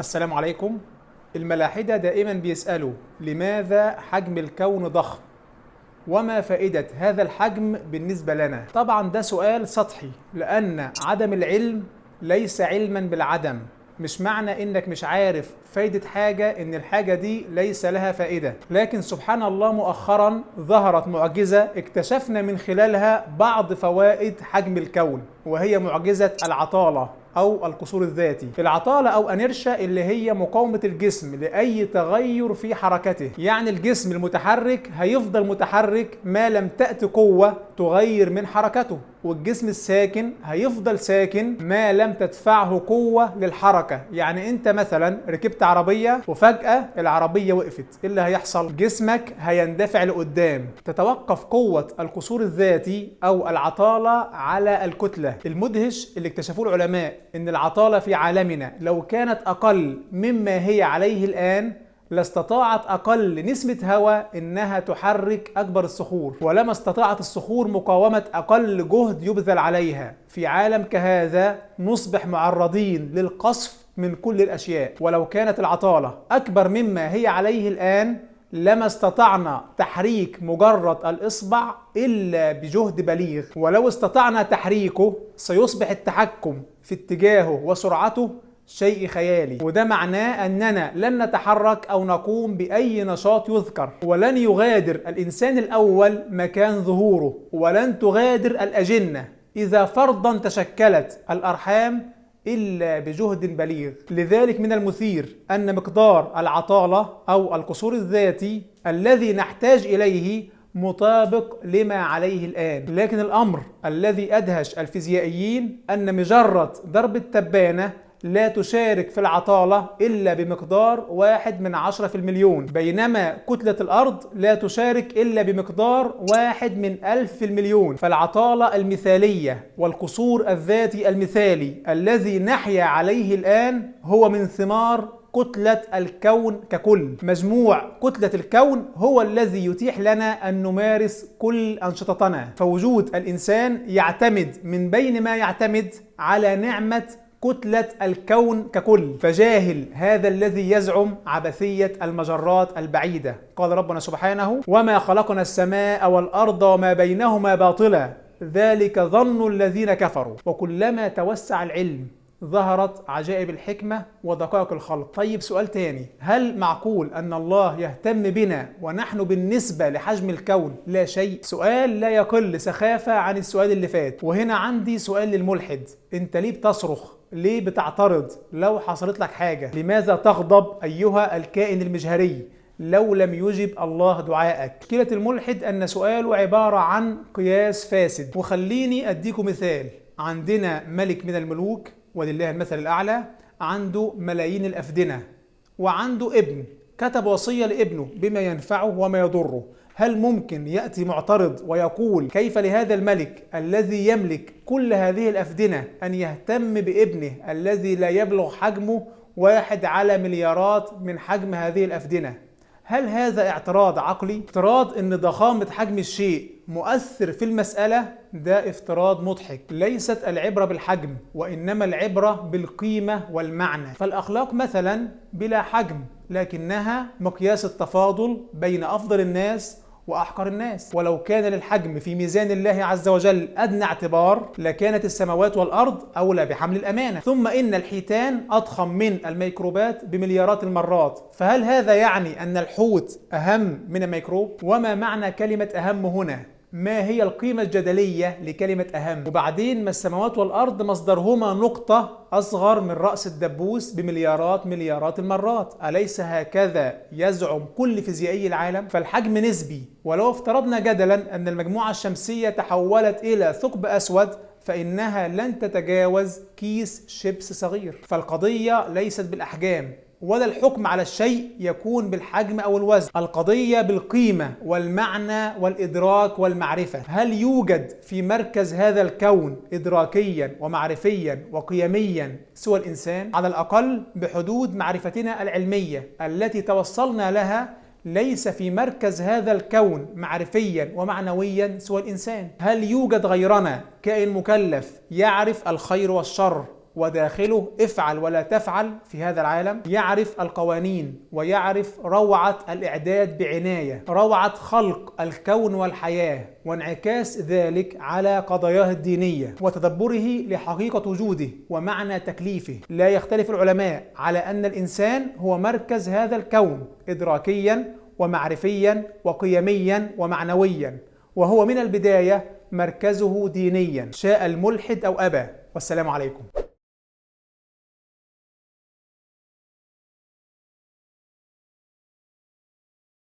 السلام عليكم. الملاحدة دائما بيسألوا لماذا حجم الكون ضخم؟ وما فائدة هذا الحجم بالنسبة لنا؟ طبعا ده سؤال سطحي، لأن عدم العلم ليس علما بالعدم. مش معنى انك مش عارف فايدة حاجة ان الحاجة دي ليس لها فائدة، لكن سبحان الله مؤخرا ظهرت معجزة اكتشفنا من خلالها بعض فوائد حجم الكون، وهي معجزة العطالة أو القصور الذاتي. العطالة أو أنيرشا اللي هي مقاومة الجسم لأي تغير في حركته، يعني الجسم المتحرك هيفضل متحرك ما لم تأتي قوة تغير من حركته، والجسم الساكن هيفضل ساكن ما لم تدفعه قوة للحركة. يعني أنت مثلا ركبت عربية وفجأة العربية وقفت، إيه اللي هيحصل؟ جسمك هيندفع لقدام. تتوقف قوة القصور الذاتي أو العطالة على الكتلة. المدهش اللي اكتشفوه العلماء إن العطالة في عالمنا لو كانت أقل مما هي عليه الآن لاستطاعت أقل نسمة هواء إنها تحرك أكبر الصخور، ولما استطاعت الصخور مقاومة أقل جهد يبذل عليها. في عالم كهذا نصبح معرضين للقصف من كل الأشياء، ولو كانت العطالة أكبر مما هي عليه الآن لما استطعنا تحريك مجرد الإصبع إلا بجهد بليغ، ولو استطعنا تحريكه سيصبح التحكم في اتجاهه وسرعته شيء خيالي. وده معناه أننا لن نتحرك أو نقوم بأي نشاط يذكر، ولن يغادر الإنسان الأول مكان ظهوره، ولن تغادر الأجنة إذا فرضا تشكلت الأرحام إلا بجهد بليغ. لذلك من المثير أن مقدار العطالة أو القصور الذاتي الذي نحتاج إليه مطابق لما عليه الآن، لكن الأمر الذي أدهش الفيزيائيين أن مجرة ضرب التبانة لا تشارك في العطالة إلا بمقدار 1/10 في المليون، بينما كتلة الأرض لا تشارك إلا بمقدار 1/1000 في المليون. فالعطالة المثالية والقصور الذاتي المثالي الذي نحيا عليه الآن هو من ثمار كتلة الكون ككل. مجموع كتلة الكون هو الذي يتيح لنا أن نمارس كل أنشطتنا، فوجود الإنسان يعتمد من بين ما يعتمد على نعمة كتلة الكون ككل. فجاهل هذا الذي يزعم عبثية المجرات البعيدة. قال ربنا سبحانه: وما خلقنا السماء والأرض وما بينهما باطلا ذلك ظن الذين كفروا. وكلما توسع العلم ظهرت عجائب الحكمة ودقائق الخلق. طيب سؤال تاني، هل معقول أن الله يهتم بنا ونحن بالنسبة لحجم الكون لا شيء؟ سؤال لا يقل سخافة عن السؤال اللي فات. وهنا عندي سؤال للملحد: انت ليه بتصرخ؟ ليه بتعترض لو حصلت لك حاجة؟ لماذا تغضب أيها الكائن المجهري لو لم يجب الله دعائك؟ مشكلة الملحد أن سؤاله عبارة عن قياس فاسد. وخليني أديكم مثال. عندنا ملك من الملوك ولله المثل الأعلى، عنده ملايين الأفدنة وعنده ابن، كتب وصية لابنه بما ينفعه وما يضره. هل ممكن يأتي معترض ويقول كيف لهذا الملك الذي يملك كل هذه الأفدنة أن يهتم بابنه الذي لا يبلغ حجمه 1/مليارات من حجم هذه الأفدنة؟ هل هذا اعتراض عقلي؟ افتراض ان ضخامة حجم الشيء مؤثر في المسألة ده افتراض مضحك. ليست العبرة بالحجم، وإنما العبرة بالقيمة والمعنى. فالأخلاق مثلا بلا حجم، لكنها مقياس التفاضل بين أفضل الناس وأحقر الناس. ولو كان للحجم في ميزان الله عز وجل أدنى اعتبار لكانت السماوات والأرض أولى بحمل الأمانة. ثم إن الحيتان أضخم من الميكروبات بمليارات المرات، فهل هذا يعني أن الحوت أهم من الميكروب؟ وما معنى كلمة أهم هنا؟ ما هي القيمة الجدلية لكلمة أهم؟ وبعدين ما السماوات والأرض مصدرهما نقطة أصغر من رأس الدبوس بمليارات المرات. أليس هكذا يزعم كل فيزيائي العالم؟ فالحجم نسبي. ولو افترضنا جدلا أن المجموعة الشمسية تحولت إلى ثقب أسود فإنها لن تتجاوز كيس شيبس صغير. فالقضية ليست بالأحجام، ولا الحكم على الشيء يكون بالحجم أو الوزن. القضية بالقيمة والمعنى والإدراك والمعرفة. هل يوجد في مركز هذا الكون إدراكيا ومعرفيا وقيميا سوى الإنسان؟ على الأقل بحدود معرفتنا العلمية التي توصلنا لها ليس في مركز هذا الكون معرفيا ومعنويا سوى الإنسان. هل يوجد غيرنا كائن مكلف يعرف الخير والشر وداخله افعل ولا تفعل في هذا العالم، يعرف القوانين ويعرف روعة الإعداد بعناية، روعة خلق الكون والحياة وانعكاس ذلك على قضاياه الدينية وتدبره لحقيقة وجوده ومعنى تكليفه. لا يختلف العلماء على أن الإنسان هو مركز هذا الكون إدراكيا ومعرفيا وقيميا ومعنويا، وهو من البداية مركزه دينيا شاء الملحد أو أبى. والسلام عليكم.